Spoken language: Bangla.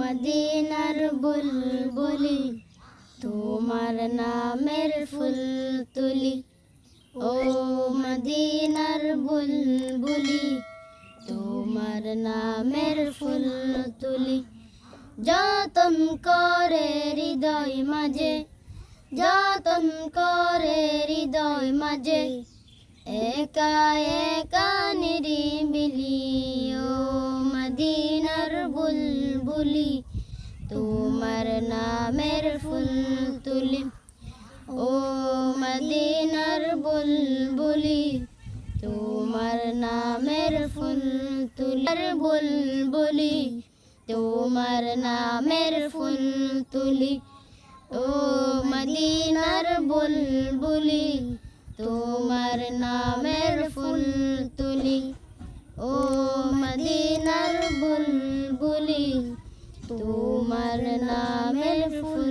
মদিনার বুলবুলি তোমার নামের ফুল তুলি ও মদিনার বুলবুলি তোমার নামের ফুল তুলি যতন করে হৃদয় মাঝে যতন করে হৃদয় মাঝে একা একা নিরিবিলি ও মদিনার বুলবুলি তোমার নামের ফুল তুলি ও মদিনার বুলবুলি তোমার নামের ফুল তুলি বুলবুলি তোমার নামের ফুল তুলি ও মদিনার বুলবুলি তোমার নামের ফুল তুলি ও মদিনার বুলবুলি তোমার নামের ফুল